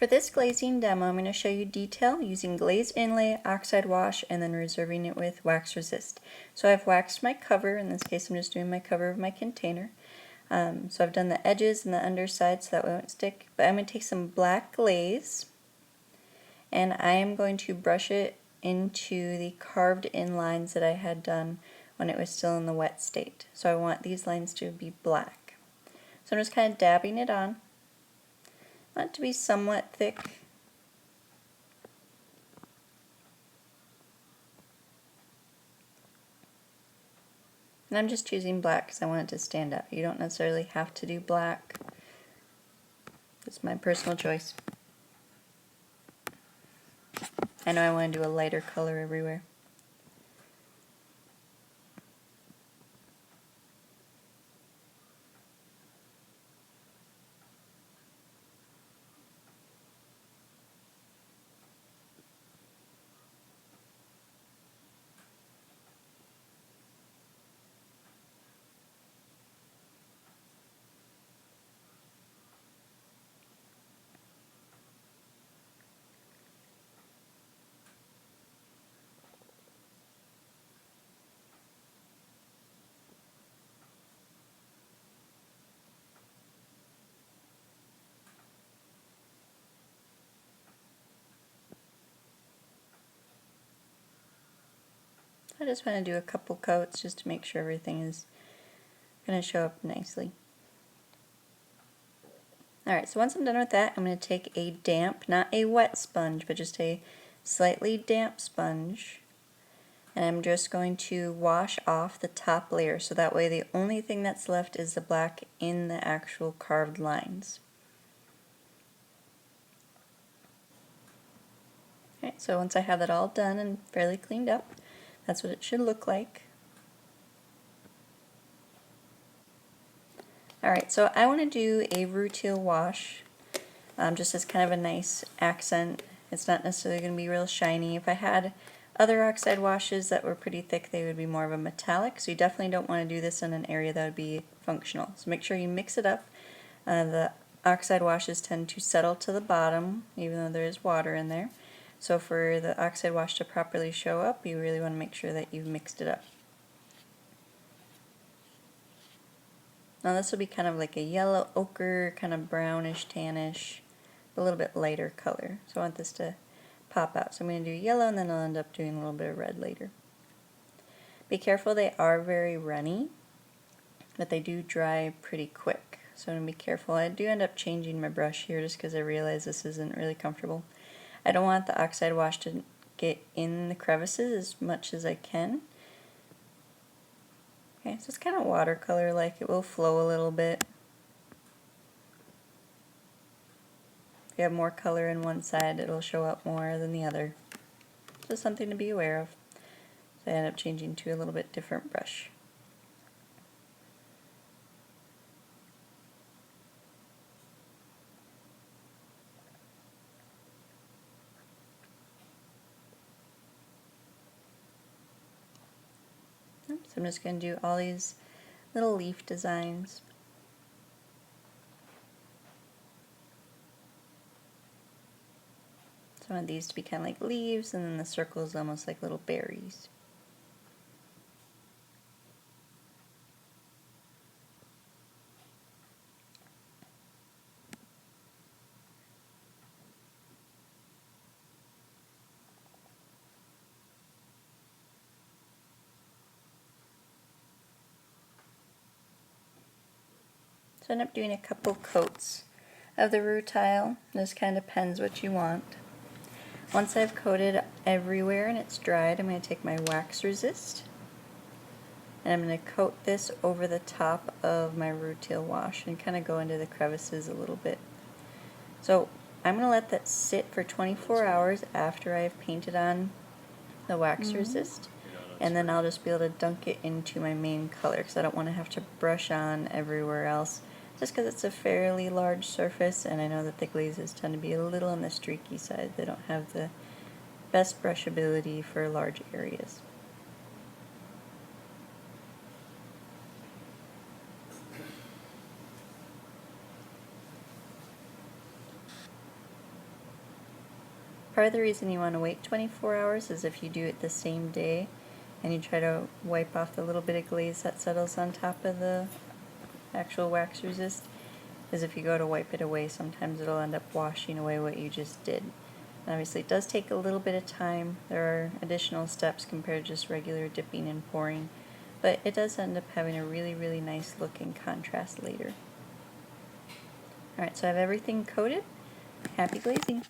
For this glazing demo, I'm going to show you detail using glaze inlay, oxide wash, and then reserving it with wax resist. So I've waxed my cover. In this case, I'm just doing my cover of my container. So I've done the edges and the underside so that way it won't stick. But I'm going to take some black glaze, and I am going to brush it into the carved in lines that I had done when it was still in the wet state. So I want these lines to be black. So I'm just kind of dabbing it on. I want it to be somewhat thick. And I'm just choosing black because I want it to stand out. You don't necessarily have to do black. It's my personal choice. I know I want to do a lighter color everywhere. I just want to do a couple coats just to make sure everything is going to show up nicely. Alright, so once I'm done with that, I'm going to take a damp, not a wet sponge, but just a slightly damp sponge, and I'm just going to wash off the top layer so that way the only thing that's left is the black in the actual carved lines. Okay, so once I have that all done and fairly cleaned up, that's what it should look like. Alright, so I want to do a rutile wash just as kind of a nice accent. It's not necessarily going to be real shiny. If I had other oxide washes that were pretty thick, they would be more of a metallic, so you definitely don't want to do this in an area that would be functional. So make sure you mix it up. The oxide washes tend to settle to the bottom, even though there is water in there. So for the oxide wash to properly show up, you really want to make sure that you've mixed it up. Now this will be kind of like a yellow ochre, kind of brownish, tannish, a little bit lighter color. So I want this to pop out. So I'm going to do yellow and then I'll end up doing a little bit of red later. Be careful, they are very runny, but they do dry pretty quick. So I'm going to be careful. I do end up changing my brush here just because I realize this isn't really comfortable. I don't want the oxide wash to get in the crevices as much as I can. Okay, so it's kind of watercolor-like. It will flow a little bit. If you have more color in one side, it'll show up more than the other. So something to be aware of. So I end up changing to a little bit different brush. So I'm just going to do all these little leaf designs. So I want these to be kind of like leaves, and then the circles almost like little berries. So I end up doing a couple coats of the rutile. This kind of depends what you want. Once I've coated everywhere and it's dried, I'm going to take my wax resist and I'm going to coat this over the top of my rutile wash and kind of go into the crevices a little bit. So I'm going to let that sit for 24 hours after I've painted on the wax resist, and then I'll just be able to dunk it into my main color because I don't want to have to brush on everywhere else, just because it's a fairly large surface, and I know that the glazes tend to be a little on the streaky side. They don't have the best brushability for large areas. Part of the reason you want to wait 24 hours is if you do it the same day and you try to wipe off the little bit of glaze that settles on top of the actual wax resist, is if you go to wipe it away, sometimes it'll end up washing away what you just did. And obviously it does take a little bit of time. There are additional steps compared to just regular dipping and pouring, but it does end up having a really, really nice look and contrast later. Alright, so I have everything coated. Happy glazing!